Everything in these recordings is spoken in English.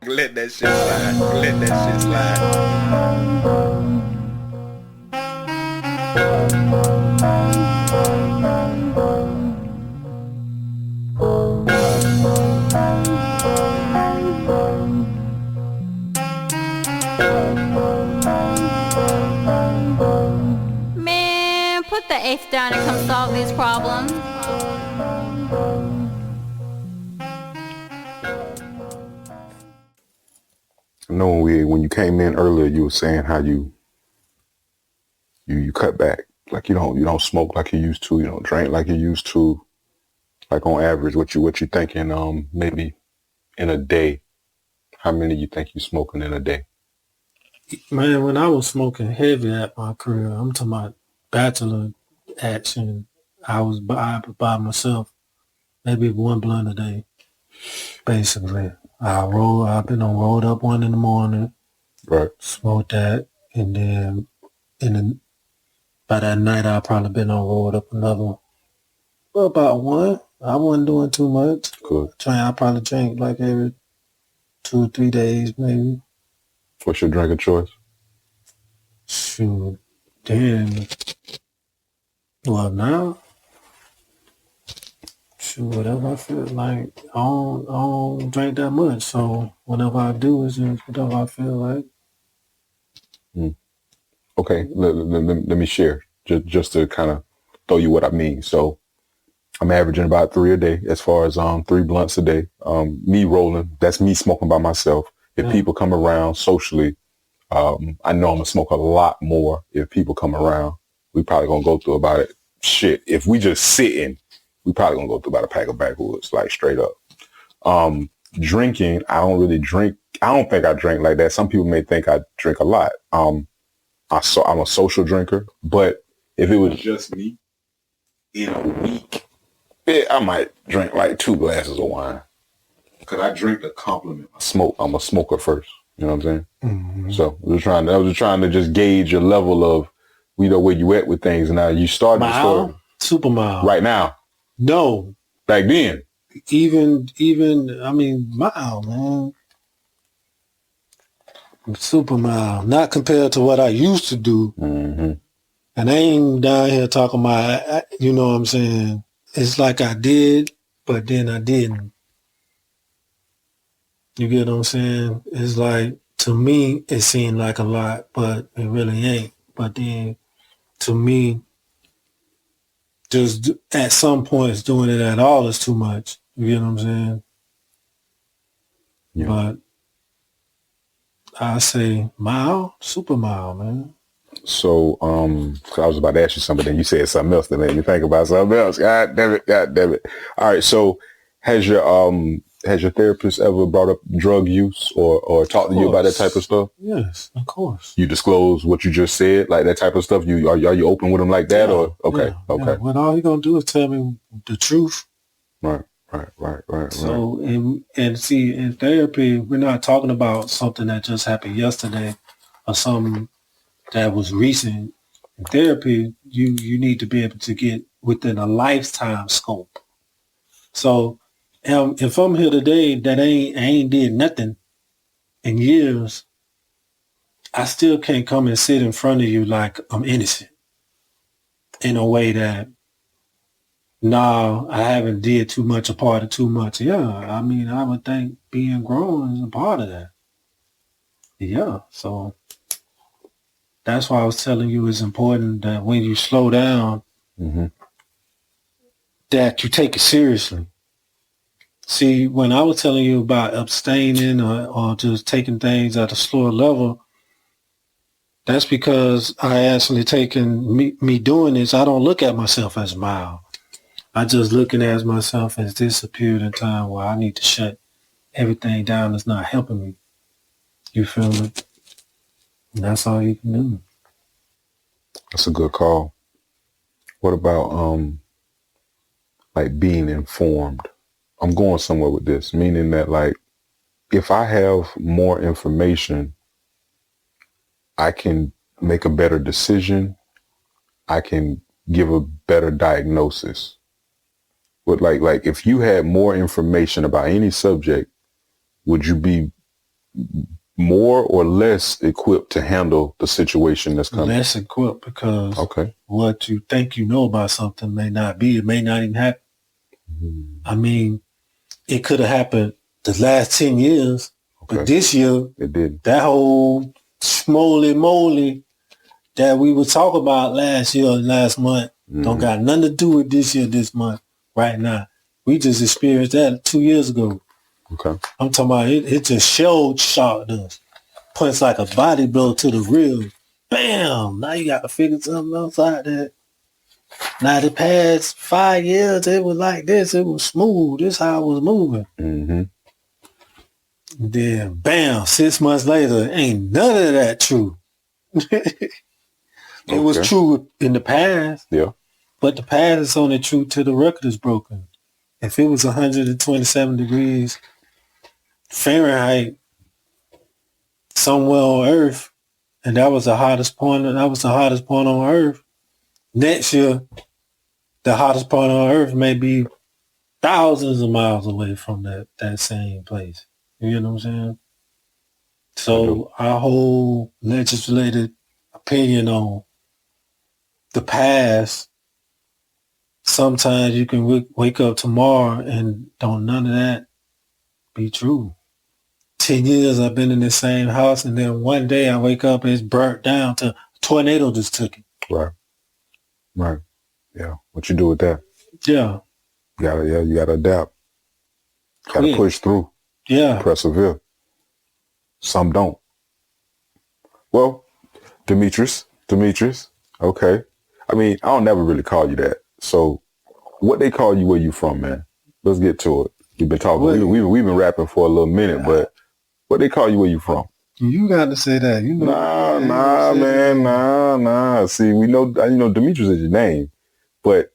Let that shit slide. Let that shit slide. Man, put the eighth down and come solve these problems. I know when you came in earlier, you were saying how you cut back, like you don't smoke like you used to, you don't drink like you used to. Like on average, what you thinking? Maybe in a day, how many you think you smoking in a day? Man, when I was smoking heavy at my career, I'm talking about bachelor action. I was by myself, maybe one blunt a day, basically. I've been on rolled up one in the morning, Right. smoked that, and then by that night I probably been on rolled up another one. Well, about one. I wasn't doing too much. Good. I probably drank like every 2 or 3 days, maybe. What's your drink of choice? Shoot, then, well, now, shoot, whatever I feel like, I don't drink that much. So whatever I do is just whatever I feel like. Okay, let me share just to kind of throw you what I mean. So I'm averaging about 3 a day as far as 3 blunts a day. Me rolling, that's me smoking by myself. If people come around socially, I know I'm gonna smoke a lot more if people come around. We probably gonna go through about it. Shit, if we just sitting, we probably gonna go through about a pack of backwoods, like straight up. Drinking, I don't really drink. I don't think I drink like that. Some people may think I drink a lot. I'm a social drinker, but if it was just me in a week, I might drink like 2 glasses of wine. Cause I drink to complement my smoke. I'm a smoker first. You know what I'm saying? Mm-hmm. So I was just trying to just gauge your level of, where you at with things. Now you started the story. Super mild. Right now. No. Back then. Even, I mean, mild, man. Super mild. Not compared to what I used to do. Mm-hmm. And I ain't down here talking about, you know what I'm saying? It's like I did, but then I didn't. You get what I'm saying? It's like, to me, it seemed like a lot, but it really ain't. But then, to me, just at some points doing it at all is too much. You get what I'm saying? Yeah. But I say mild, super mild, man. So, I was about to ask you something, then you said something else that made me think about something else. God damn it. All right. So has your therapist ever brought up drug use or talked to you about that type of stuff? Yes, of course. You disclose what you just said, like that type of stuff. Are you open with them like that, or okay? Yeah. Well, all he gonna do is tell me the truth. Right. So and see, in therapy, we're not talking about something that just happened yesterday or something that was recent. In therapy, you need to be able to get within a lifetime scope. So if I'm here today that I ain't did nothing in years, I still can't come and sit in front of you like I'm innocent in a way that, no, I haven't did too much, a part of too much. Yeah, I mean, I would think being grown is a part of that. Yeah, so that's why I was telling you it's important that when you slow down, that you take it seriously. See, when I was telling you about abstaining or just taking things at a slower level, that's because I actually taken me doing this. I don't look at myself as mild. I just looking at myself as this a period of time where I need to shut everything down that's not helping me. You feel me? And that's all you can do. That's a good call. What about like being informed? I'm going somewhere with this, meaning that like if I have more information, I can make a better decision. I can give a better diagnosis? What like if you had more information about any subject, would you be more or less equipped to handle the situation that's coming? Less equipped because what you think you know about something may not be. It may not even happen. Mm-hmm. I mean, it could have happened the last 10 years, but this year, it did. That whole smoly moly that we were talking about last year, last month, don't got nothing to do with this year, this month, right now. We just experienced that 2 years ago. Okay. I'm talking about it just shocked us. Punch like a body blow to the real. Bam! Now you got to figure something else out there. Now the past 5 years, it was like this. It was smooth. This how it was moving. Mm-hmm. Then, bam, 6 months later, ain't none of that true. It was true in the past. Yeah. But the past is only true till the record is broken. If it was 127 degrees Fahrenheit somewhere on Earth, and that was the hottest point on Earth, next year, the hottest point on Earth may be thousands of miles away from that same place. You know what I'm saying? So our whole legislative opinion on the past, sometimes you can wake up tomorrow and don't none of that be true. 10 years I've been in the same house, and then one day I wake up and it's burnt down to a tornado just took it. Right. Yeah. What you do with that? Yeah. You gotta adapt. Gotta push through. Yeah. Persevere. Some don't. Well, Demetrius. Okay. I mean, I don't never really call you that. So what they call you, where you from, man? Let's get to it. We've been talking. We've been rapping for a little minute, but what they call you, where you from? You got to say that. You know. Nah. See, we know, Demetrius is your name, but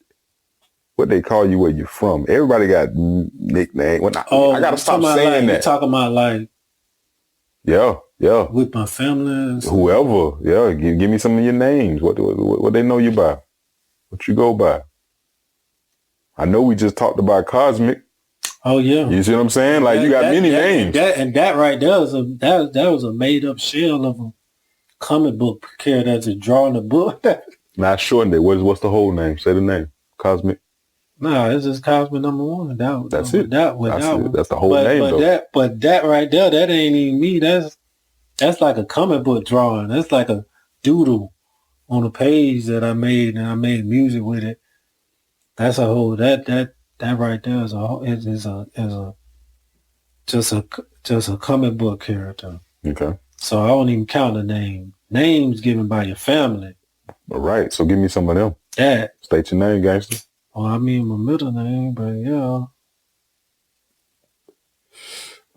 what they call you, where you from? Everybody got nickname. I got to stop saying that. You're talking about like. Yeah. With my family. Whoever. Yeah. Give me some of your names. What they know you by? What you go by? I know we just talked about Cosmic. Oh yeah. You see what I'm saying? Like you got many names. That right there was a made up shell of a comic book character that's drawing a book. Nah, shortened it. What's the whole name? Say the name. Cosmic. Nah, it's just Cosmic #1. That's it. That's the whole name though. But that right there, that ain't even me. That's like a comic book drawing. That's like a doodle on a page that I made, and I made music with it. That's a whole that right there is just a comic book character. Okay. So I don't even count the name. Names given by your family. All right. So give me some of them. That. State your name, gangster. Well, I mean my middle name, but yeah.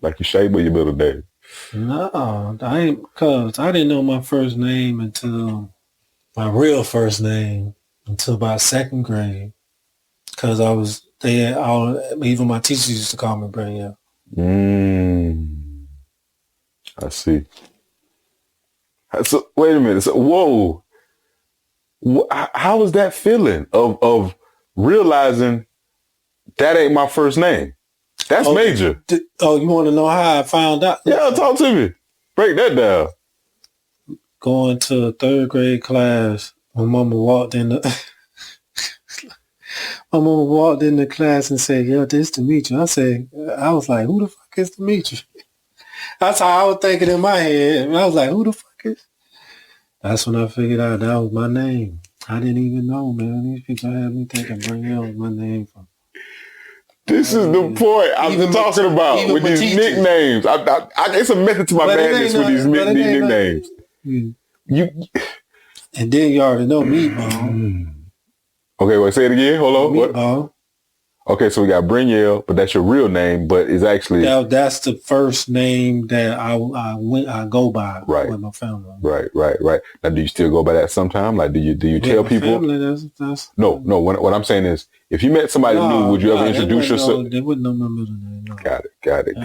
Like you shave with your middle name. No, I ain't, cause I didn't know my first name until my real first name until about second grade. Cause even my teachers used to call me Braniel. I see. So wait a minute. So, whoa. How was that feeling of realizing that ain't my first name? That's major. You want to know how I found out? Yeah, talk to me. Break that down. Going to a third grade class, my mama walked in the class and said, "Yo, this Demetri." I was like, "Who the fuck is Demetri?" That's how I was thinking in my head. And I was like, "Who the fuck is?" That's when I figured out that was my name. I didn't even know, man. These people had me thinking Braniel was my name from. This is the point I've been talking about with these nicknames. It's a method to my madness with these nicknames. And then you already know MeatBall. Okay, wait, say it again. Hold on. MeatBall. What? Okay, so we got Braniel, but that's your real name, but it's actually that's the first name that I go by with my family. Right. Now, do you still go by that sometime? Like, do you tell people? Family, that's no. What I'm saying is, if you met somebody new, would you ever introduce yourself? They wouldn't know my middle name. No. Got it.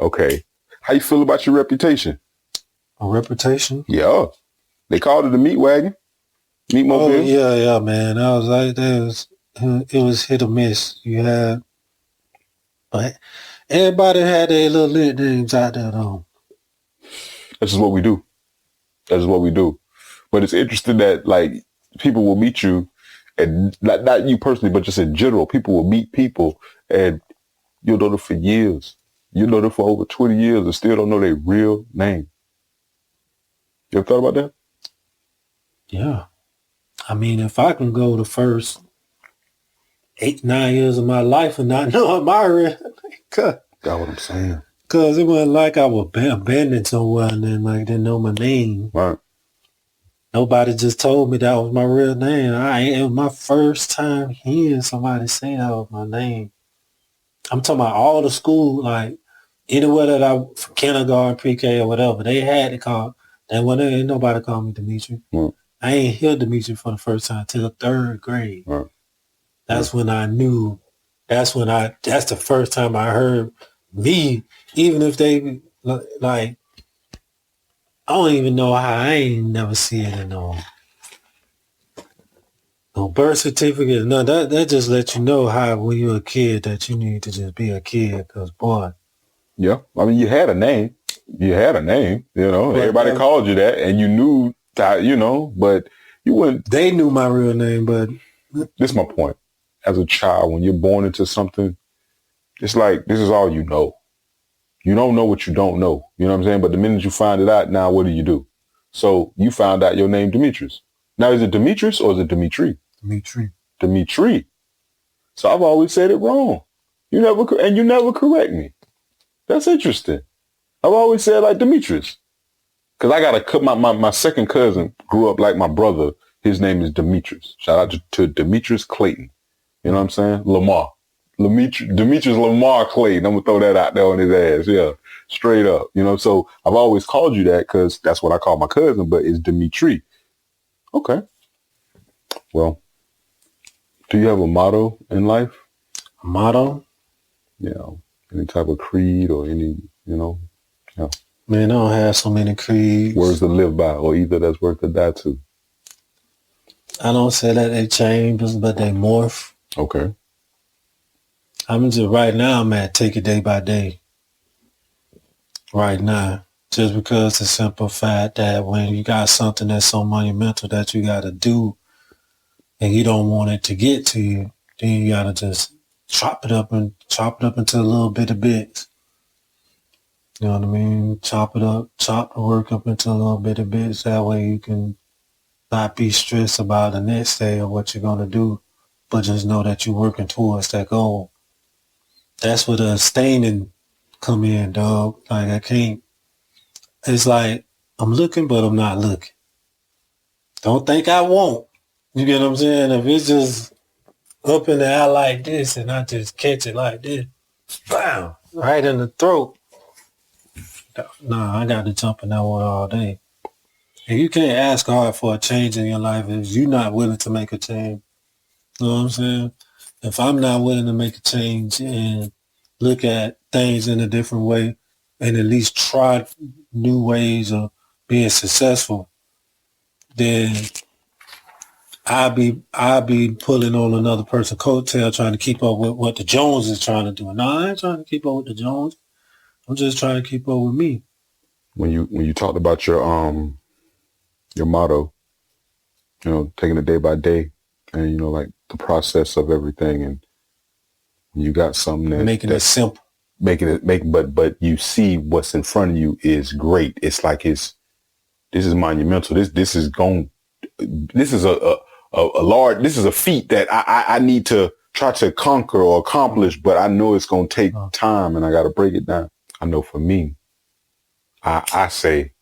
Okay, how you feel about your reputation? A reputation? Yeah, they called it the meat wagon. MeatMobile? yeah, man. I was like, it was hit or miss. You had, but everybody had their little nicknames out there, though. That's just what we do. That's just what we do. But it's interesting that like people will meet you, and not you personally, but just in general, people will meet people, and you'll know them for years. You know them for over 20 years and still don't know their real name. You ever thought about that? Yeah. I mean, if I can go the first 8-9 years of my life and not know my real name, That's what I'm saying. because it wasn't like I was abandoned somewhere and then like didn't know my name. Right. Nobody just told me that was my real name. It was my first time hearing somebody say that was my name. I'm talking about all the school, like anywhere that from kindergarten, pre-K or whatever, they had to call. That when ain't nobody called me Demetri. Right. I ain't heard Demetri for the first time till the 3rd grade. Right. That's when I knew. That's the first time I heard me, even if they like, I don't even know how. I ain't never see it in no birth certificate. No, that just lets you know how when you're a kid that you need to just be a kid. Cause boy, Yeah. I mean, you had a name. You had a name, you know. But, everybody called you that, and you knew that, you know, but you wouldn't. they knew my real name, but This is my point. As a child, when you're born into something, it's like, this is all you know. You don't know what you don't know. You know what I'm saying? But the minute you find it out, now what do? So you found out your name, Demetrius. Now, is it Demetrius or is it Demetri? Demetri. Demetri. So I've always said it wrong. You never correct me. That's interesting. I've always said like Demetrius. Because I got my second cousin grew up like my brother. His name is Demetrius. Shout out to Demetrius Clayton. You know what I'm saying? Lamar. Demetrius Lamar Clayton. I'm going to throw that out there on his ass. Yeah. Straight up. You know, so I've always called you that because that's what I call my cousin, but it's Demetri. Okay. Well, do you have a motto in life? A motto? Yeah. Any type of creed or any, you know? Yeah. Man, I don't have so many creeds. Words to live by, or either that's worth to die to. I don't say that they change, but they morph. Okay. I'm just right now. I'm at take it day by day. Right now, just because the simple fact that when you got something that's so monumental that you got to do, and you don't want it to get to you, then you got to just chop it up into a little bit of bits. You know what I mean? Chop the work up into a little bit of bits. That way you can not be stressed about the next day or what you're going to do, but just know that you're working towards that goal. That's where the abstaining come in, dog. Like I can't, it's like I'm looking, but I'm not looking. Don't think I won't. You get what I'm saying? If it's just up in the air like this and I just catch it like this, bam, right in the throat. Nah, I got to jump in that one all day. And you can't ask hard for a change in your life if you're not willing to make a change. You know what I'm saying? If I'm not willing to make a change and look at things in a different way and at least try new ways of being successful, then I'll be pulling on another person's coattail trying to keep up with what the Jones is trying to do. No, I ain't trying to keep up with the Jones. I'm just trying to keep up with me. When you talked about your motto, you know, taking it day by day, and you know, like the process of everything, and you got something that making it simple, but you see what's in front of you is great. It's like this is monumental. This is a feat that I need to try to conquer or accomplish, but I know it's going to take time and I got to break it down. I know for me, I say,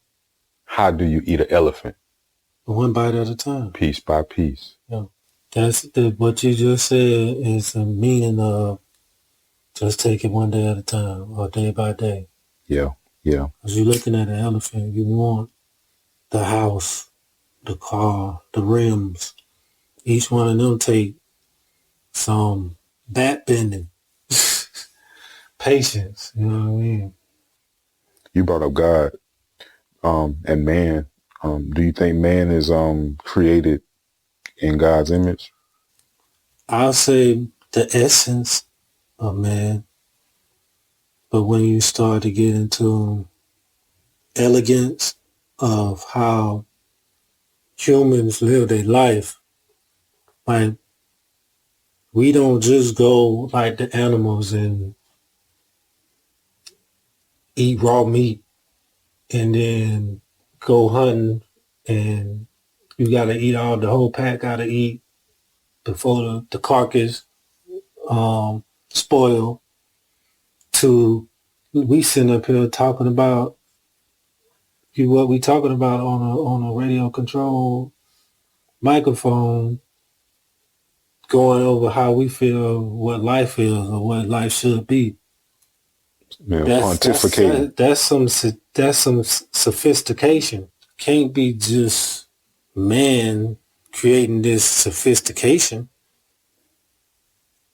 how do you eat an elephant? One bite at a time. Piece by piece. Yeah. That's what you just said is the meaning of just take it one day at a time or day by day. Yeah. Yeah. As you're looking at an elephant, you want the house, the car, the rims. Each one of them take some back bending, patience. You know what I mean? You brought up God and man. Do you think man is created in God's image? I'll say the essence of man. But when you start to get into elegance of how humans live their life, like we don't just go like the animals and eat raw meat and then go hunting and you gotta eat the whole pack gotta eat before the carcass spoil to we sitting up here talking about what we talking about on a radio control microphone, going over how we feel what life is or what life should be. Yeah, pontificating. That's some sophistication. Can't be just man creating this sophistication.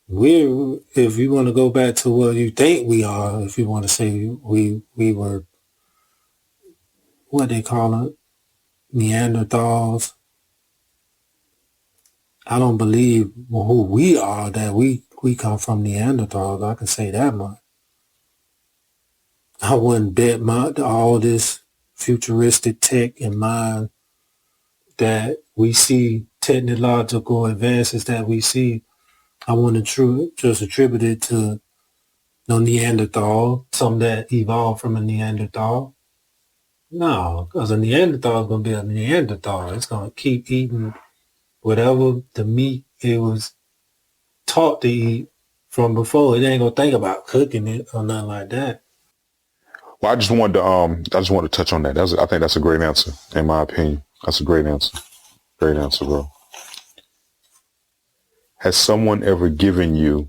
If you want to go back to what you think we are, if you want to say we were what they call it, Neanderthals. I don't believe who we are that we come from Neanderthals. I can say that much. I wouldn't bet all this futuristic tech in mind that we see, technological advances that we see. I wouldn't just attribute it to no Neanderthal, something that evolved from a Neanderthal. No, because a Neanderthal is going to be a Neanderthal. It's going to keep eating whatever the meat it was taught to eat from before. It ain't going to think about cooking it or nothing like that. Well, I just wanted to touch on that. I think that's a great answer, in my opinion. That's a great answer. Great answer, bro. Has someone ever given you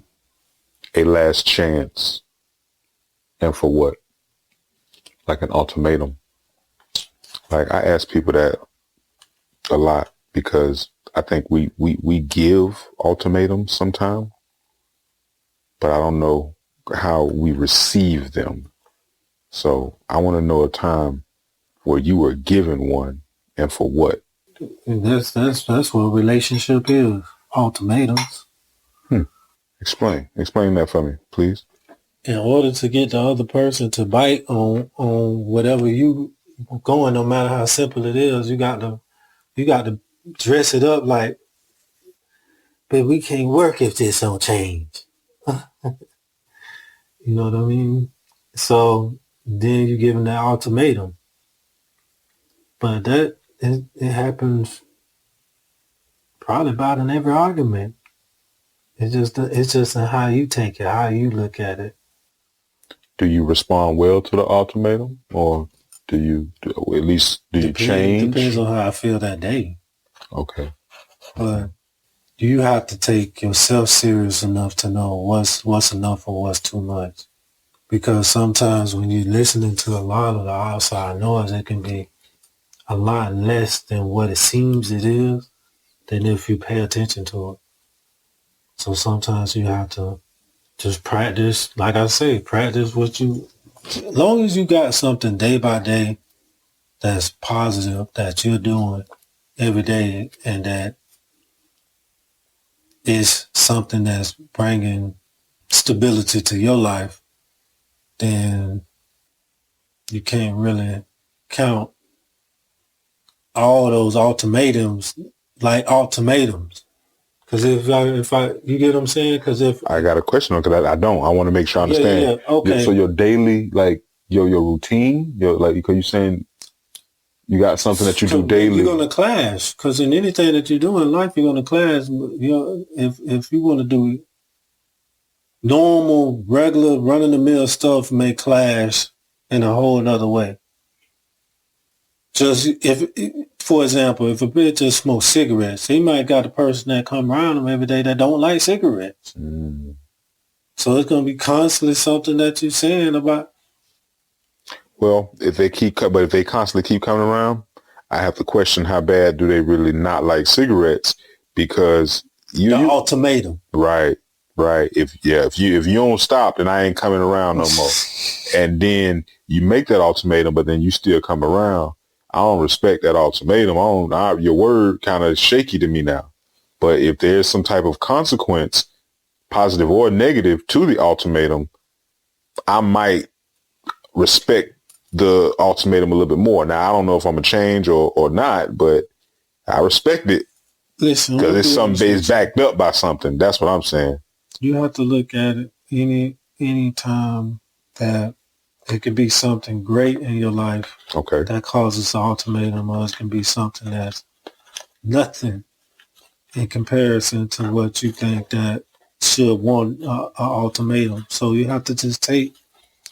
a last chance, and for what? Like an ultimatum. Like, I ask people that a lot because I think we give ultimatums sometimes, but I don't know how we receive them. So I want to know a time where you were given one, and for what? And that's what relationship is. Ultimatums. Explain that for me, please. In order to get the other person to bite on whatever you going, no matter how simple it is, you got to dress it up like, but we can't work if this don't change. You know what I mean? So then you give them that ultimatum. But it happens probably about in every argument. It's just in how you take it, how you look at it. Do you respond well to the ultimatum, or do you change? Depends on how I feel that day. Okay. But you have to take yourself serious enough to know what's enough or what's too much. Because sometimes when you're listening to a lot of the outside noise, it can be a lot less than what it seems it is than if you pay attention to it. So sometimes you have to just practice, like I say, practice as long as you got something day by day that's positive that you're doing every day and that is something that's bringing stability to your life, then you can't really count all those ultimatums like ultimatums. Because if I, you get what I'm saying? Because if I got a question on, because I don't. I want to make sure I understand. Yeah, okay. So your daily, like your routine, because you're saying you got something that you do daily. You're gonna clash, because in anything that you do in life, you're gonna clash. If you want to do normal, regular, run of the mill stuff, may clash in a whole other way. Just for example, if a bitch just smokes cigarettes, he might got a person that come around him every day that don't like cigarettes. Mm. So it's going to be constantly something that you're saying about. Well, if they constantly keep coming around, I have to question how bad do they really not like cigarettes, because the ultimatum. Right. If you don't stop, then I ain't coming around no more. And then you make that ultimatum, but then you still come around. I don't respect that ultimatum. Your word kind of shaky to me now. But if there's some type of consequence, positive or negative, to the ultimatum, I might respect the ultimatum a little bit more. Now, I don't know if I'm going to change or not, but I respect it Listen, because it's something that's backed up by something. That's what I'm saying. You have to look at it any time that it could be something great in your life that causes an ultimatum, or it can be something that's nothing in comparison to what you think that should want an ultimatum. So you have to just take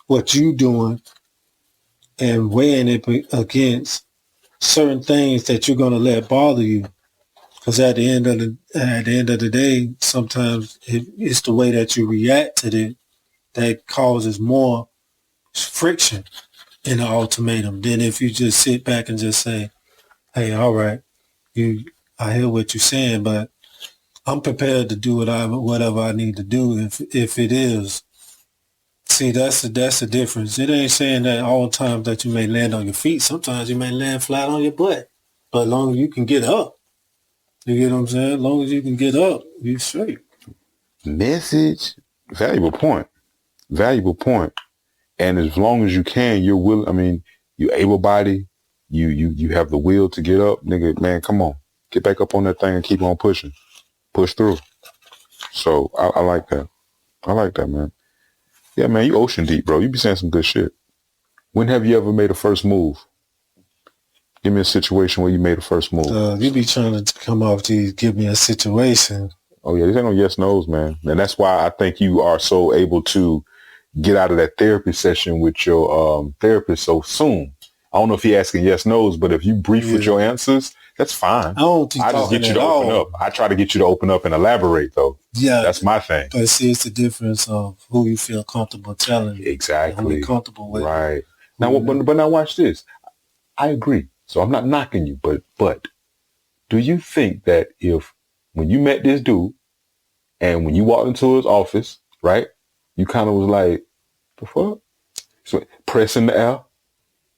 what you doing and weighing it against certain things that you're going to let bother you. Because at the end of the day, sometimes it's the way that you react to it that causes more friction in an ultimatum than if you just sit back and just say, "Hey, all right, I hear what you're saying, but I'm prepared to do whatever I need to do if it is." See, that's the difference. It ain't saying that all the times that you may land on your feet. Sometimes you may land flat on your butt, but as long as you can get up. You get what I'm saying? As long as you can get up, you're straight. Message. Valuable point. And as long as you can, you're willing. I mean, you're able-bodied. You have the will to get up. Nigga, man, come on. Get back up on that thing and keep on pushing. Push through. So I like that. I like that, man. Yeah, man, you ocean deep, bro. You be saying some good shit. When have you ever made a first move? Give me a situation where you made a first move. You be trying to come off to give me a situation. Oh, yeah, this ain't no yes, no's, man. And that's why I think you are so able to get out of that therapy session with your therapist so soon. I don't know if he asking yes, no's, but if you brief with your answers, that's fine. I just get you to open up. I try to get you to open up and elaborate, though. Yeah. That's my thing. But see, it's the difference of who you feel comfortable telling. Exactly. Who you're comfortable with. Right. Now, but now watch this. I agree. So I'm not knocking you, but do you think that if when you met this dude and when you walked into his office, right, you kind of was like, the fuck? So pressing the L,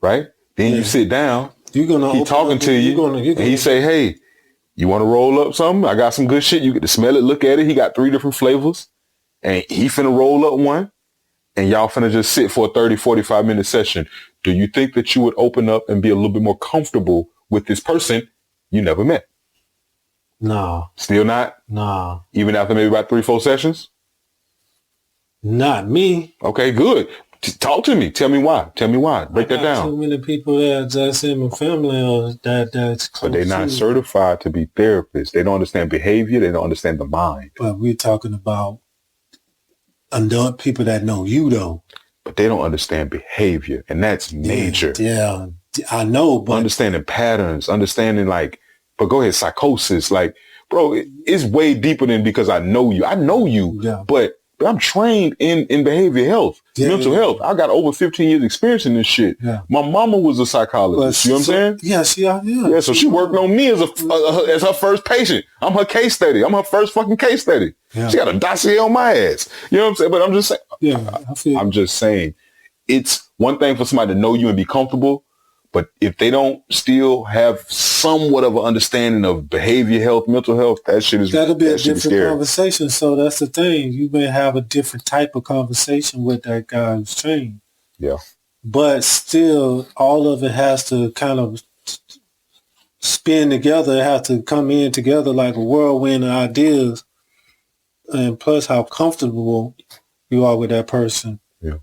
right? Then you sit down, he talking to you, and he say, hey, you want to roll up something? I got some good shit. You get to smell it, look at it. He got 3 different flavors and he finna roll up one and y'all finna just sit for a 30, 45-minute session. Do you think that you would open up and be a little bit more comfortable with this person you never met? No. Still not? No. Even after maybe about 3, 4 sessions? Not me. Okay, good. Talk to me. Tell me why. Break that down. Too many people that's in my family or that's close. But they're not certified to be therapists. They don't understand behavior. They don't understand the mind. But we're talking about adult people that know you, though. But they don't understand behavior, and that's major. Yeah, I know, but understanding patterns, understanding but go ahead, psychosis, bro, it's way deeper than because I know you, but I'm trained in behavior health, mental health. I got over 15 years experience in this shit. Yeah. My mama was a psychologist. You know what I'm saying? Yeah. So she worked on me as as her first patient. I'm her case study. I'm her first fucking case study. Yeah. She got a dossier on my ass. You know what I'm saying? But I'm just saying. Yeah, I'm just saying, it's one thing for somebody to know you and be comfortable, but if they don't still have somewhat of an understanding of behavior health, mental health, that'll be a different conversation. So that's the thing. You may have a different type of conversation with that guy who's trained. Yeah. But still, all of it has to kind of spin together. It has to come in together like a whirlwind of ideas. And plus how comfortable you are with that person. Yeah.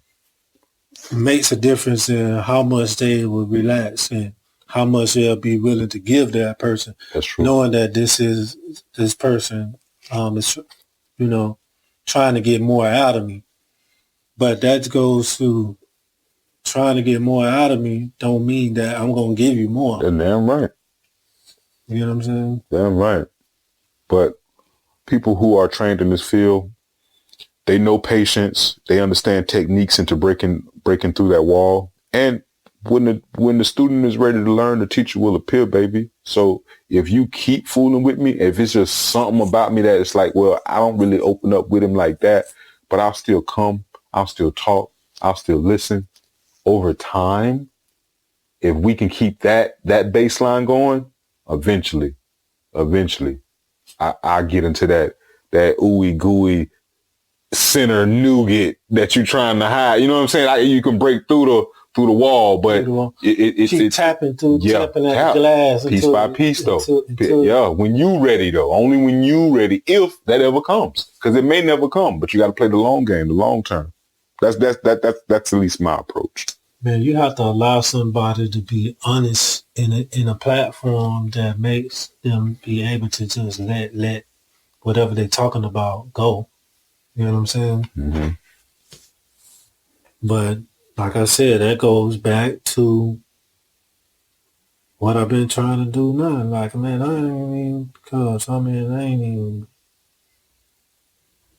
Makes a difference in how much they will relax and how much they'll be willing to give that person. That's true. Knowing that this person is, trying to get more out of me. But that goes to trying to get more out of me don't mean that I'm going to give you more. That's damn right. You know what I'm saying? Damn right. But people who are trained in this field, they know patience. They understand techniques into breaking through that wall. And when the student is ready to learn, the teacher will appear, baby. So if you keep fooling with me, if it's just something about me that it's like, well, I don't really open up with him like that, but I'll still come, I'll still talk, I'll still listen. Over time, if we can keep that baseline going, eventually, I get into that ooey gooey center nougat that you're trying to hide. You know what I'm saying? You can break through the wall, but it's tapping through, tapping that tap, glass piece by piece, though. When you ready, though. Only when you ready, if that ever comes, because it may never come. But you got to play the long game, the long term. That's at least my approach. Man, you have to allow somebody to be honest in a platform that makes them be able to just let whatever they're talking about go. You know what I'm saying? Mm-hmm. But like I said, that goes back to what I've been trying to do now. Like, man, I ain't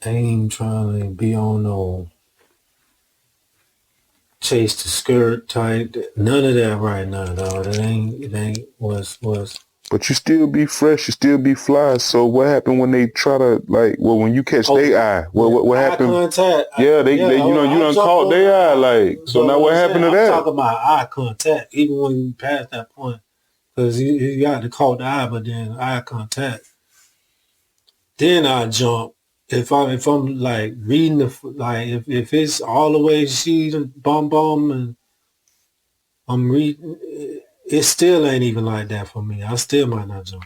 even trying to be on no chase the skirt type. None of that right now, dog. It ain't was. But you still be fresh, you still be fly. So what happened when they try to when you catch their eye? What happened? Contact. Yeah, they you done caught their eye. So now what happened to that? I'm talking about eye contact, even when you pass that point, because you got to caught the eye, but then eye contact. Then I jump. If I'm like reading if it's all the way she the bum and I'm reading, it still ain't even like that for me. I still might not jump.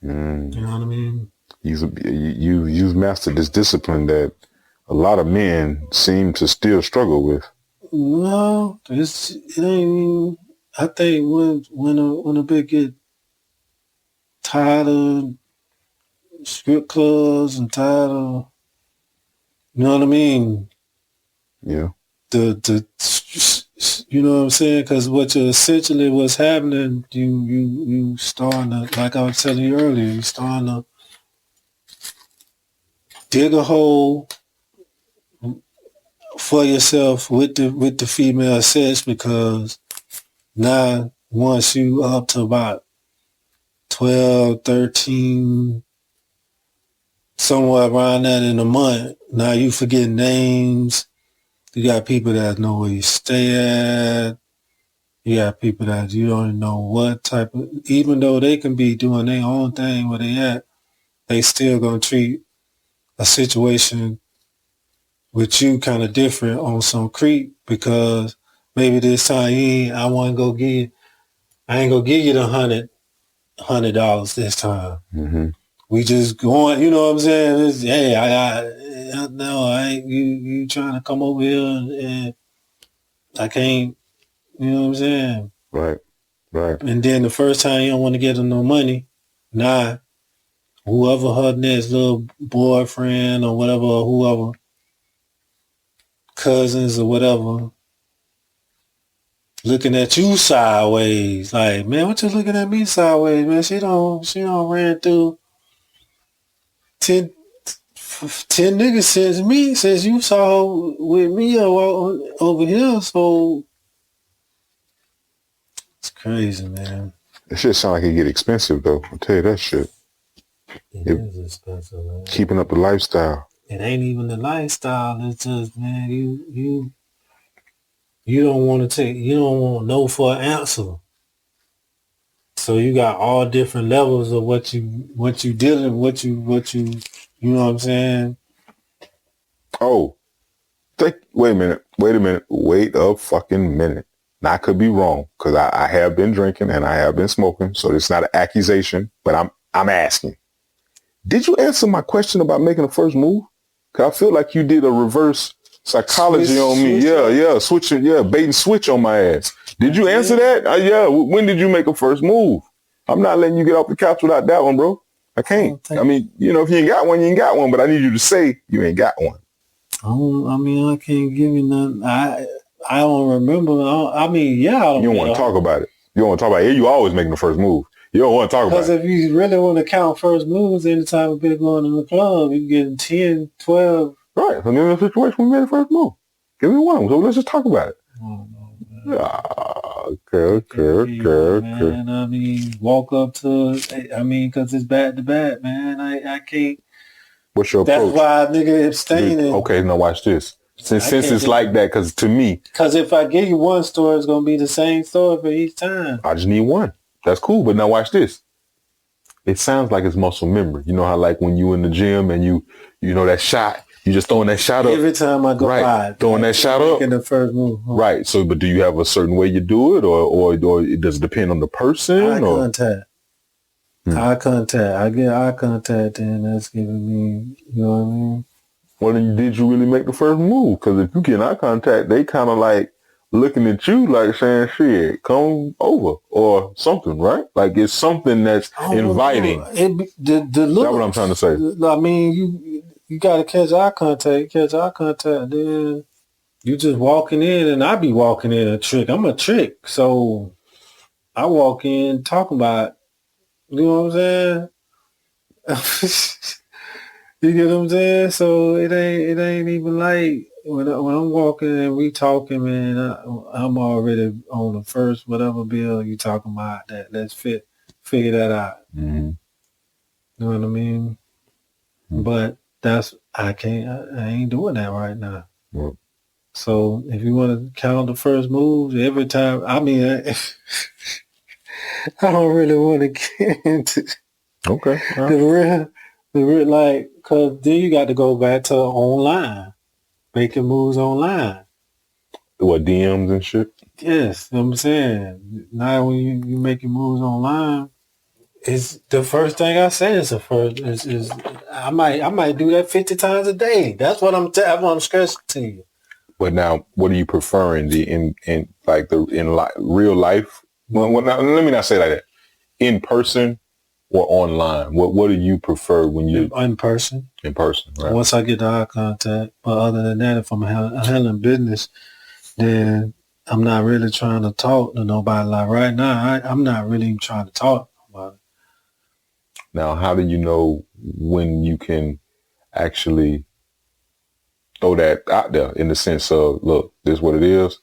You know what I mean? You've mastered this discipline that a lot of men seem to still struggle with. No, it ain't even. I think when a bit get tired of strip clubs and tired of, you know what I mean? Yeah. You know what I'm saying? Because what's happening, you starting to, like I was telling you earlier, you starting to dig a hole for yourself with the female sex, because now once you up to about 12, 13, somewhere around that in a month, now you forget names. You got people that know where you stay at. You got people that you don't know what type of, even though they can be doing their own thing where they at, they still gonna treat a situation with you kind of different on some creep, because maybe this time I ain't gonna give you the $100 this time. Mm-hmm. We just going, you know what I'm saying? Hey, I know I ain't you trying to come over here and I can't, you know what I'm saying? Right. And then the first time you don't want to get them no money, nah, whoever her next little boyfriend or whatever, or whoever, cousins or whatever, looking at you sideways, like, man, what you looking at me sideways, man? She don't ran through 10 niggas since you saw her with me over here, so it's crazy, man. It shit sound like it get expensive though. I'll tell you that shit. It is expensive, man. Keeping up the lifestyle. It ain't even the lifestyle. It's just, man, you don't want no for an answer. So you got all different levels of what you dealing, what you you know what I'm saying? Oh, wait a minute. Wait a fucking minute. Now I could be wrong, because I have been drinking and I have been smoking, so it's not an accusation, but I'm asking. Did you answer my question about making the first move? Because I feel like you did a reverse psychology on me. Switching, bait and switch on my ass. Did you answer that? When did you make a first move? I'm not letting you get off the couch without that one, bro. I can't. I mean, if you ain't got one, you ain't got one, but I need you to say you ain't got one. I can't give you nothing. I don't remember. I don't. You don't want to talk about it. You don't want to talk about it. You always making the first move. You don't want to talk about it. Because if you really want to count first moves, anytime we've been going to the club, you getting 10, 12. Right. So in the situation, we made the first move. Give me one. So let's just talk about it. Okay. Man, I mean, walk up to, because it's back to back, man. I can't. What's your approach? That's why nigga abstaining. Okay, now watch this. Since it's like that, because to me. Because if I give you one story, it's going to be the same story for each time. I just need one. That's cool. But now watch this. it sounds like it's muscle memory. You know how like when you in the gym and you know that shot, you just throwing that shot up. Every time I go by, throwing that shot up. In the first move. Huh? Right. So, but do you have a certain way you do it, or it does it depend on the person? Eye contact. Eye contact. I get eye contact, and that's giving me, you know what I mean? Well, then did you really make the first move? Because if you get eye contact, they kind of like looking at you like saying, shit, come over or something, right? Like it's something that's inviting. The look. That's what I'm trying to say. I mean, you got to catch eye contact. Then you just walking in, and I be walking in a trick. I'm a trick. So I walk in talking about, you know what I'm saying? You get what I'm saying? So it ain't even like when I'm walking and we talking, man. I'm already on the first whatever bill you talking about. That let's figure that out. Mm-hmm. You know what I mean? Mm-hmm. But I ain't doing that right now. Mm-hmm. So if you want to count the first moves every time, I mean, I don't really want to get into the real, like, because then you got to go back to online, making moves online. What, DMs and shit? Yes, you know what I'm saying. Now when you making moves online, it's the first thing I say is I might do that 50 times a day. That's what I'm stressing to you. But now, what are you preferring? In real life? Well, now, let me not say like that. In person or online? What do you prefer when you in person? In person, right? Once I get the eye contact, but other than that, if I'm handling business, then I'm not really trying to talk to nobody. Like right now, I'm not really even trying to talk to nobody. Now, how do you know when you can actually throw that out there in the sense of, look, this is what it is?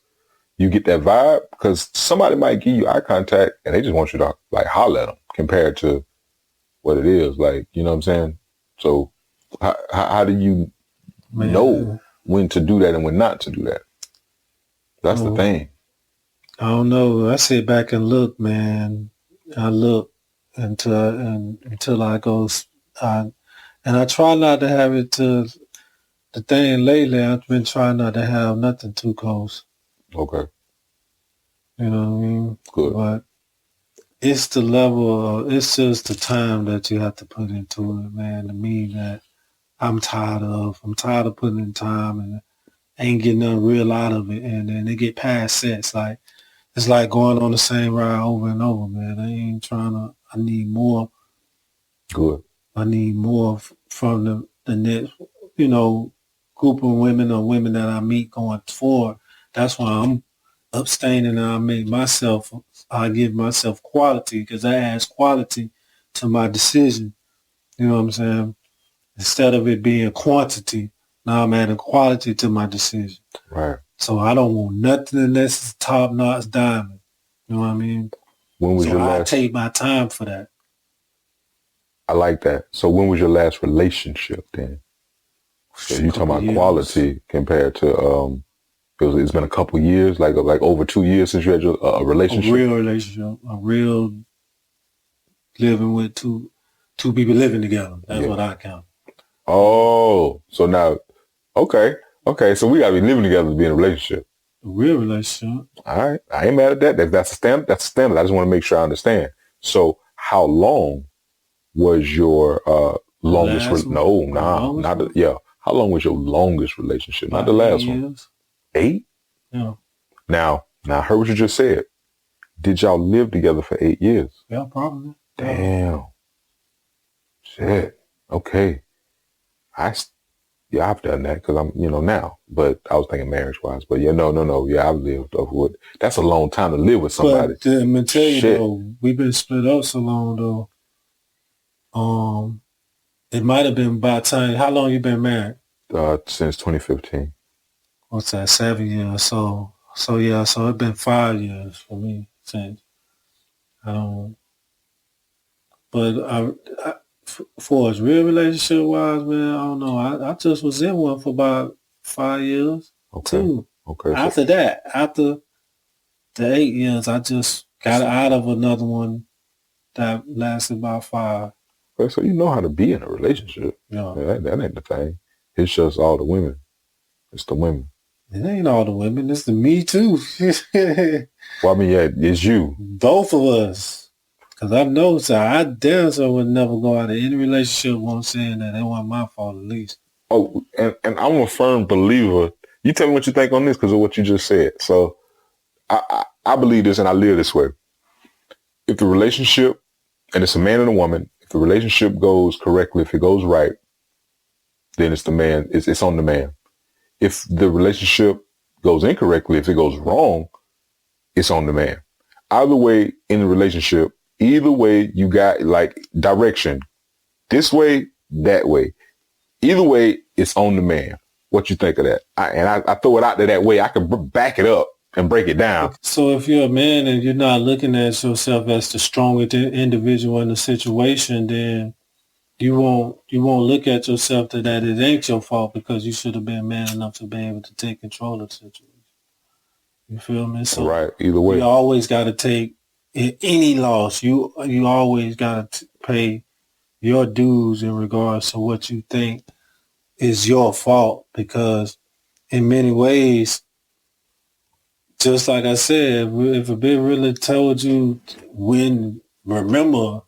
You get that vibe? Because somebody might give you eye contact and they just want you to like holler at them compared to what it is. Like, you know what I'm saying? So how do you know when to do that and when not to do that? That's the thing. I don't know. I sit back and look, man. I look until I go, and I try not to have it to the thing lately. I've been trying not to have nothing too close. Okay. You know what I mean? Good. But it's the level, it's just the time that you have to put into it, man, to me that I'm tired of. I'm tired of putting in time and ain't getting nothing real out of it. And then they get past sets. Like, it's like going on the same ride over and over, man. I ain't trying to, I need more. Good. I need more from the next, you know, group of women or women that I meet going forward. That's why I'm abstaining and I give myself quality because I add quality to my decision. You know what I'm saying? Instead of it being quantity, now I'm adding quality to my decision. Right. So I don't want nothing unless it's top-notch diamond. You know what I mean? When was your last? I take my time for that. I like that. So when was your last relationship then? So you talking about quality compared to it's been a couple years, like over 2 years since you had your relationship. A real relationship, a real living with two people living together. That's what I count. Oh, so now, okay. So we gotta be living together to be in a relationship. A real relationship. All right, I ain't mad at that. That's a standard. That's a standard. I just want to make sure I understand. So how long was your longest? How long was your longest relationship? Not the last one. 8? Yeah. Now I heard what you just said. Did y'all live together for 8 years? Yeah, probably. Damn. Shit. Okay. I've done that because I'm, now. But I was thinking marriage-wise. But yeah, no. Yeah, I've lived over with. That's a long time to live with somebody. But I'm gonna tell you though, we've been split up so long though. It might have been by time. How long you been married? Since 2015. What's that? 7 years. So it's been 5 years for me since. But for as real relationship wise, man, I don't know. I just was in one for about 5 years. Okay. Too. Okay. After the 8 years, I just got out of another one that lasted about 5. Well, so you know how to be in a relationship. Yeah. That ain't the thing. It's just all the women. It's the women. It ain't all the women. It's the me too. Well, I mean, yeah, it's you. Both of us. Because I know, so I damn sure would never go out of any relationship won't saying that it wasn't my fault at least. Oh, and I'm a firm believer. You tell me what you think on this because of what you just said. So I believe this and I live this way. If the relationship, and it's a man and a woman, if the relationship goes correctly, if it goes right, then it's the man. It's on the man. If the relationship goes incorrectly, if it goes wrong, it's on the man. Either way in the relationship, either way you got like direction. This way, that way. Either way, it's on the man. What you think of that? I throw it out there that way. I can back it up and break it down. So if you're a man and you're not looking at yourself as the strongest individual in the situation, then you won't look at yourself that it ain't your fault because you should have been man enough to be able to take control of the situation. You feel me? So right. Either way, you always got to take any loss. You always got to pay your dues in regards to what you think is your fault, because in many ways, just like I said, if a bitch really told you remember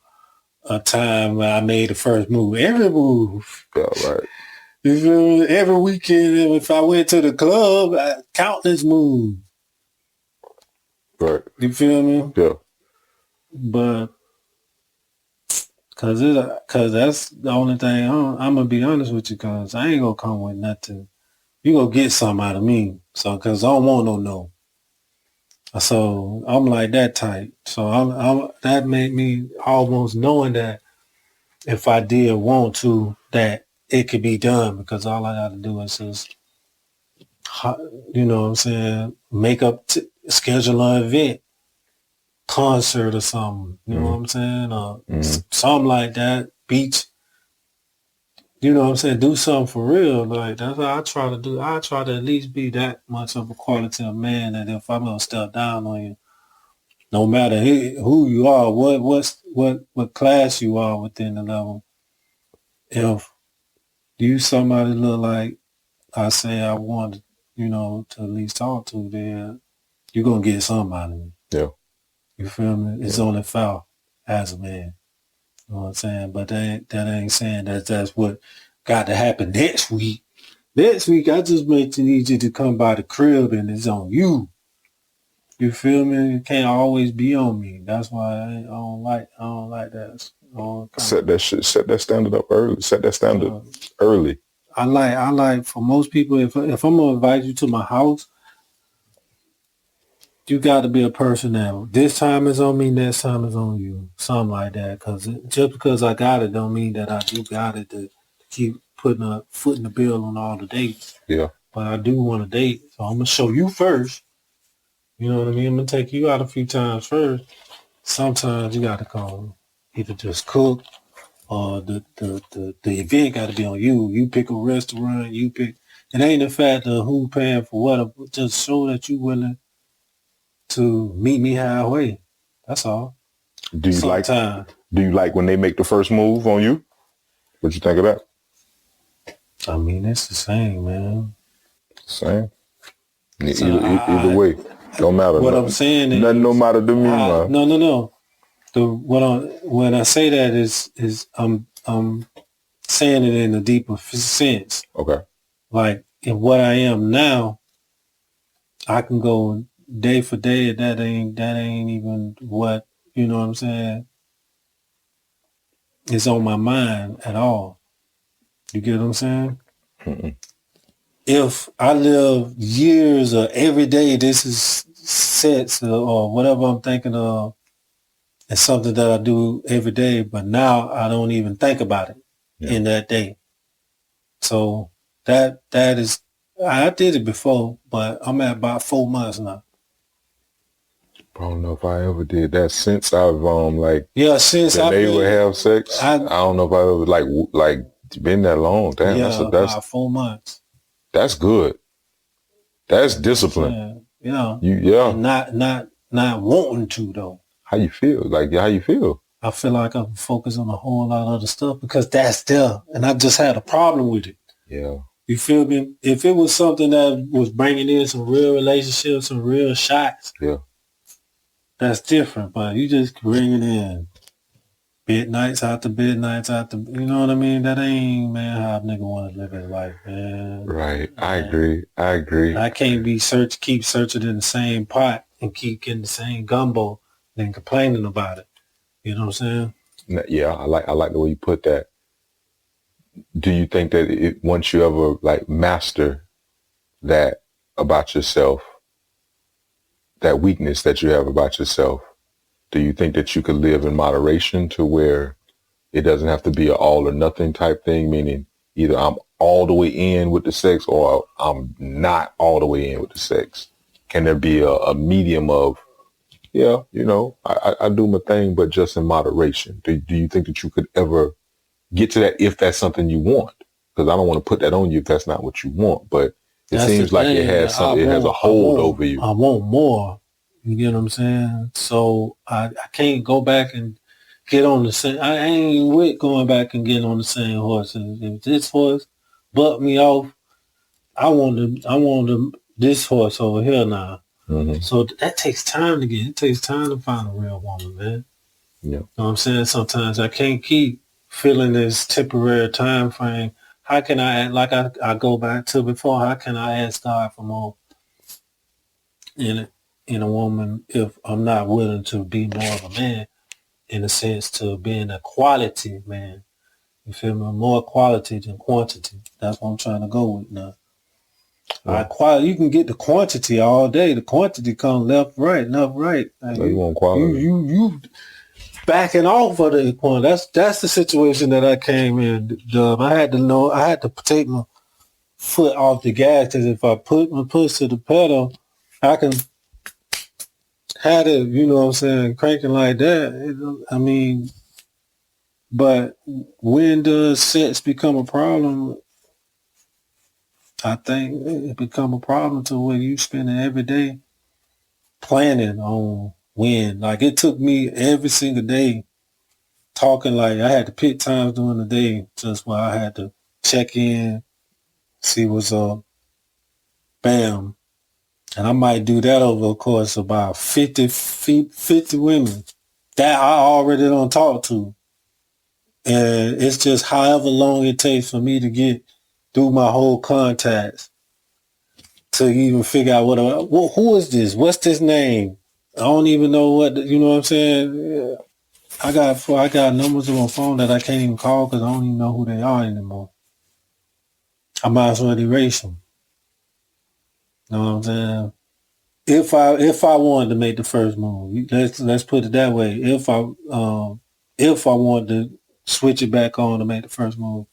a time when I made the first move, every move. Yeah, right. You feel me? Every weekend, if I went to the club, countless moves. Right. You feel me? Yeah. But cause that's the only thing. I'm gonna be honest with you, cause I ain't gonna come with nothing. You gonna get something out of me, so cause I don't want no. So I'm like that type. So I'm that made me almost knowing that if I did want to, that it could be done, because all I got to do is just, you know what I'm saying, make up, schedule an event, concert or something, you know what I'm saying, or something like that, beach, you know what I'm saying, do something for real. Like, that's what I try to do. I try to at least be that much of a quality of man that if I'm going to step down on you, no matter who you are, what class you are within the level, if you somebody look like I say I want, you know, to at least talk to, then you're going to get something out of me. Yeah. You feel me? It's only foul as a man. You know what I'm saying? But that ain't saying that's what got to happen next week. Next week, I just need you to come by the crib and it's on you. You feel me? It can't always be on me. That's why I don't like that. Set that standard up early. Set that standard early. I like for most people, if I'm gonna invite you to my house, you got to be a person that this time is on me, next time is on you, something like that. Because just because I got it don't mean that I do got it to keep putting a foot in the bill on all the dates. Yeah. But I do want a date, so I'm gonna show you first. You know what I mean? I'm gonna take you out a few times first. Sometimes you got to come either just cook, or the event got to be on you. You pick a restaurant. You pick. It ain't the fact of who paying for what. Just show that you willing to meet me halfway. That's all. Do you like when they make the first move on you? What you think of that? I mean, it's the same, man. Same. Either way, don't matter. What I'm saying is nothing. No matter to me. No. When I say that is I'm saying it in a deeper sense. Okay. Like in what I am now, I can go day for day. That ain't even what, you know what I'm saying, is on my mind at all. You get what I'm saying? Mm-mm. If I live years or every day, this is sets or whatever I'm thinking of, it's something that I do every day, but now I don't even think about it in that day. So that is, I did it before, but I'm at about 4 months now. I don't know if I ever did that since I've since I've been able to have sex. I don't know if I ever like been that long. Damn, that's about 4 months. That's good. That's discipline. Yeah. Yeah. And not wanting to though. How you feel? Like, how you feel? I feel like I'm focused on a whole lot of other stuff because that's there. And I just had a problem with it. Yeah. You feel me? If it was something that was bringing in some real relationships, some real shots, Yeah. that's different. But you just bringing in bid nights after bid nights after, you know what I mean? That ain't, man, how a nigga want to live his life, man. Right. Man. I agree. I can't keep searching in the same pot and keep getting the same gumbo and complaining about it. You know what I'm saying? Yeah, I like the way you put that. Do you think that once you ever like master that about yourself, that weakness that you have about yourself, do you think that you could live in moderation to where it doesn't have to be an all or nothing type thing, meaning either I'm all the way in with the sex or I'm not all the way in with the sex? Can there be a medium of, yeah, you know, I do my thing, but just in moderation? Do you think that you could ever get to that if that's something you want? Because I don't want to put that on you if that's not what you want, but it seems like it has something, it has a hold over you. I want more. You get what I'm saying? So I can't go back and get on the same. I ain't with going back and getting on the same horse. If this horse butt me off, I want this horse over here now. Mm-hmm. So that takes time to get. It takes time to find a real woman, man. Yeah. You know what I'm saying? Sometimes I can't keep feeling this temporary time frame. How can I act like I go back to before? How can I ask God for more in a woman if I'm not willing to be more of a man, in a sense to being a quality man? You feel me? More quality than quantity. That's what I'm trying to go with now. Yeah. You can get the quantity all day. The quantity comes left, right. Like So you want quality. You backing off of the quantity. That's the situation that I came in, Dub. I had to take my foot off the gas, because if I put my foot to the pedal, I can have it, you know what I'm saying, cranking like that. I mean, but when does sex become a problem? I think it become a problem to where you spending every day planning on when. Like, it took me every single day talking, like I had to pick times during the day just where I had to check in, see what's up, bam. And I might do that over the course of about 50 women that I already don't talk to. And it's just however long it takes for me to get through my whole contacts to even figure out who is this? What's this name? I don't even know you know what I'm saying? I got numbers on my phone that I can't even call because I don't even know who they are anymore. I might as well erase them. You know what I'm saying? If I wanted to make the first move, let's put it that way. If I wanted to switch it back on to make the first move,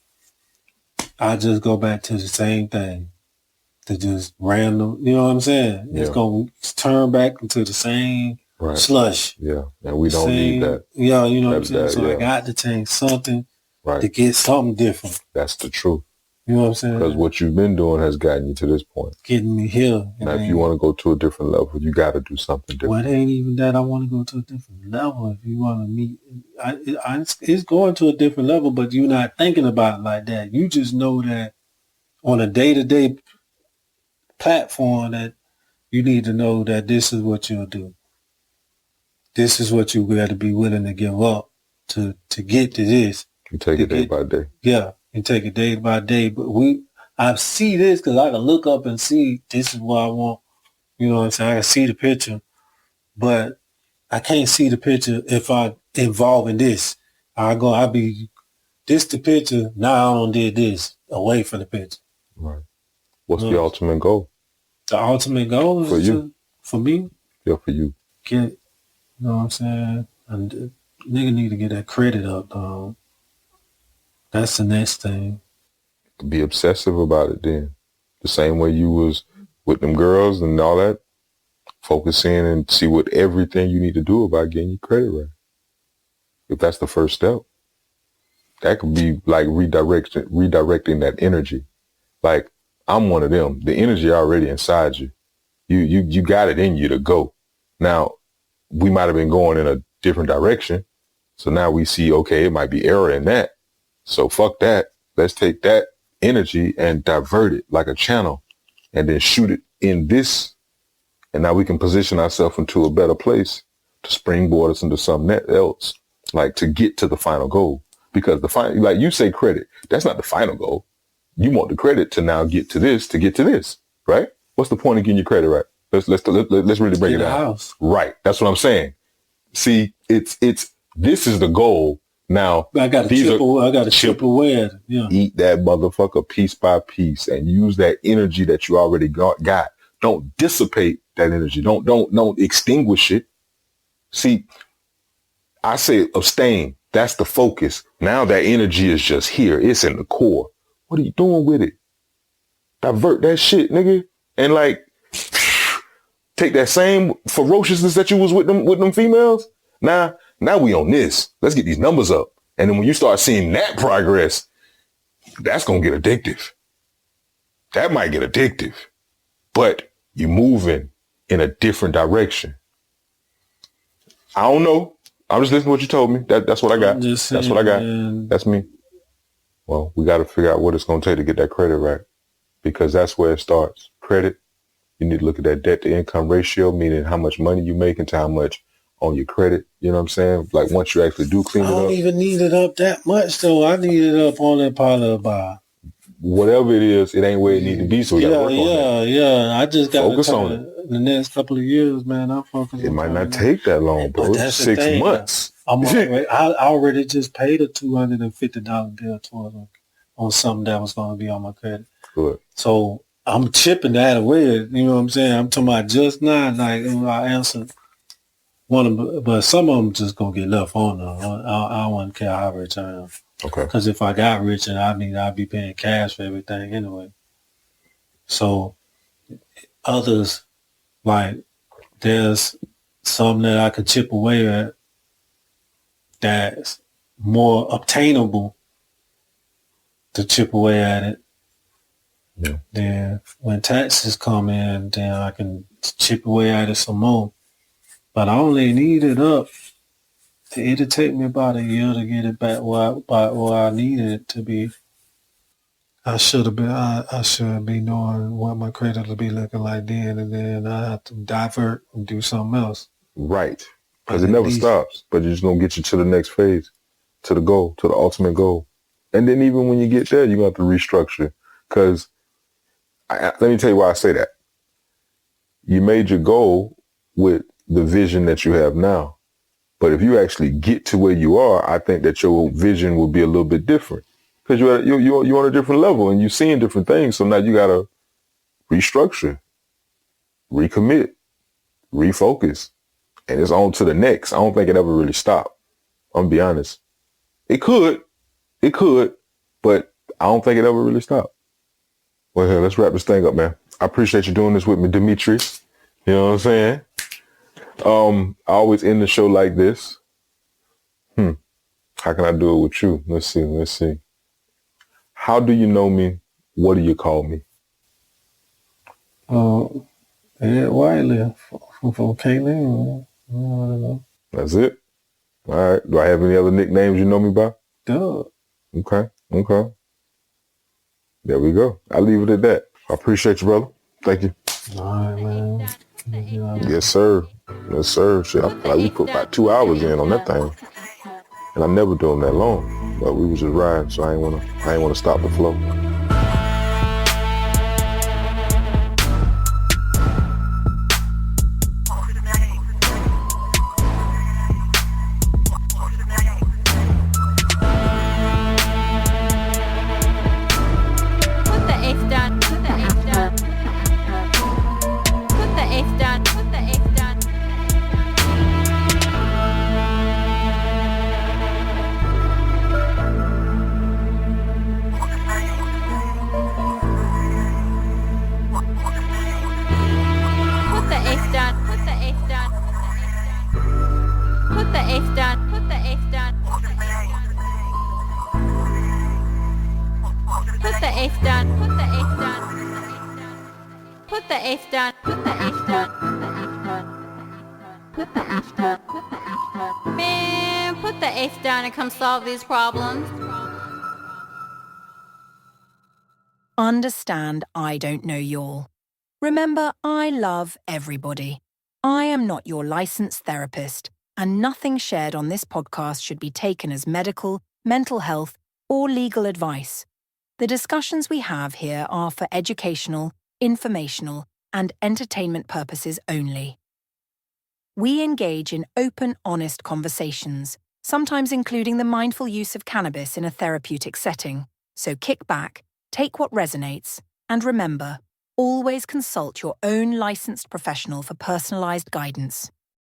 I just go back to the same thing, to just random. You know what I'm saying? Yeah. It's gonna turn back into the same slush. Yeah, and we don't need that. Yeah, you know what I'm saying. So I got to change something to get something different. That's the truth. You know what I'm saying? Because what you've been doing has gotten you to this point. Getting me here. Now, if you want to go to a different level, you got to do something different. Well, it ain't even that I want to go to a different level. If you want to meet, it's going to a different level, but you're not thinking about it like that. You just know that on a day-to-day platform that you need to know that this is what you'll do. This is what you got to be willing to give up to get to this. You take it day by day. Yeah. And take it day by day. But I see this because I can look up and see this is what I want. You know what I'm saying? I can see the picture, but I can't see the picture if I involve in this. I'll be this the picture. Now I don't did this away from the picture. Right. What's the ultimate goal? The ultimate goal is for you. For me? Yeah, for you. You know what I'm saying? And nigga need to get that credit up, dog. That's the next thing. Be obsessive about it then. The same way you was with them girls and all that. Focus in and see what everything you need to do about getting your credit right. If that's the first step. That could be like redirecting that energy. Like, I'm one of them. The energy already inside you. You got it in you to go. Now, we might have been going in a different direction, So now we see, okay, it might be error in that. So fuck that. Let's take that energy and divert it like a channel and then shoot it in this. And now we can position ourselves into a better place to springboard us into something else, like to get to the final goal. Because the final, like you say, credit, that's not the final goal. You want the credit to now get to this, right? What's the point of getting your credit right? Let's really break it down. Right. That's what I'm saying. See, it's this is the goal. Now I got to chip away at it. Yeah. Eat that motherfucker piece by piece and use that energy that you already got. Don't dissipate that energy. Don't extinguish it. See, I say abstain. That's the focus. Now that energy is just here. It's in the core. What are you doing with it? Divert that shit, nigga. And like, take that same ferociousness that you was with them females. Now we on this. Let's get these numbers up. And then when you start seeing that progress, that's going to get addictive. That might get addictive, but you're moving in a different direction. I don't know. I'm just listening to what you told me. That's what I got. That's what I got. Man. That's me. Well, we got to figure out what it's going to take to get that credit right, because that's where it starts. Credit. You need to look at that debt to income ratio, meaning how much money you make into how much on your credit. You know what I'm saying? Like once you actually do clean it up. I don't even need it up that much though. I need it up on that part of the whatever it is, it ain't where it need to be. So we got to work on that. Yeah. I just got to focus on it. The next couple of years, man, I'm focusing. It might not take that long, bro. 6 months. I already just paid a $250 bill towards on something that was going to be on my credit. Good. So I'm chipping that away. You know what I'm saying? I'm talking about just now. Like I answered one of them, but some of them just gonna get left on. I wouldn't care how rich I am. Okay. Because if I got rich, and I'd be paying cash for everything anyway. So others, like there's some that I could chip away at that's more obtainable to chip away at it. Yeah. Then when taxes come in, then I can chip away at it some more. But I only need it up. It'll take me about a year to get it back where I needed it to be. I should be knowing what my credit will be looking like then, and then I have to divert and do something else. Right. Because it never stops. But it's going to get you to the next phase, to the goal, to the ultimate goal. And then even when you get there, you're going to have to restructure. Because let me tell you why I say that. You made your goal with the vision that you have now. But if you actually get to where you are, I think that your vision will be a little bit different. Because you're on a different level and you're seeing different things. So now you got to restructure, recommit, refocus. And it's on to the next. I don't think it ever really stopped. I'm going to be honest. It could, but I don't think it ever really stopped. Well, here, let's wrap this thing up, man. I appreciate you doing this with me, Demetri. You know what I'm saying? I always end the show like this. How can I do it with you? Let's see. How do you know me? What do you call me? Ed Wiley from Kaylin. I don't know. That's it? All right. Do I have any other nicknames you know me by? Doug. Okay. There we go. I'll leave it at that. I appreciate you, brother. Thank you. All right, man. Yes, sir. Shit, I feel like we put about 2 hours in on that thing. And I never do them that long. But we was just riding, so I ain't wanna stop the flow. Man, put the the eighth down and come solve these problems. Understand I don't know y'all. Remember, I love everybody. I am not your licensed therapist, and nothing shared on this podcast should be taken as medical, mental health, or legal advice. The discussions we have here are for educational, informational, and entertainment purposes only. We engage in open, honest conversations, sometimes including the mindful use of cannabis in a therapeutic setting. So kick back, take what resonates, and remember, always consult your own licensed professional for personalized guidance.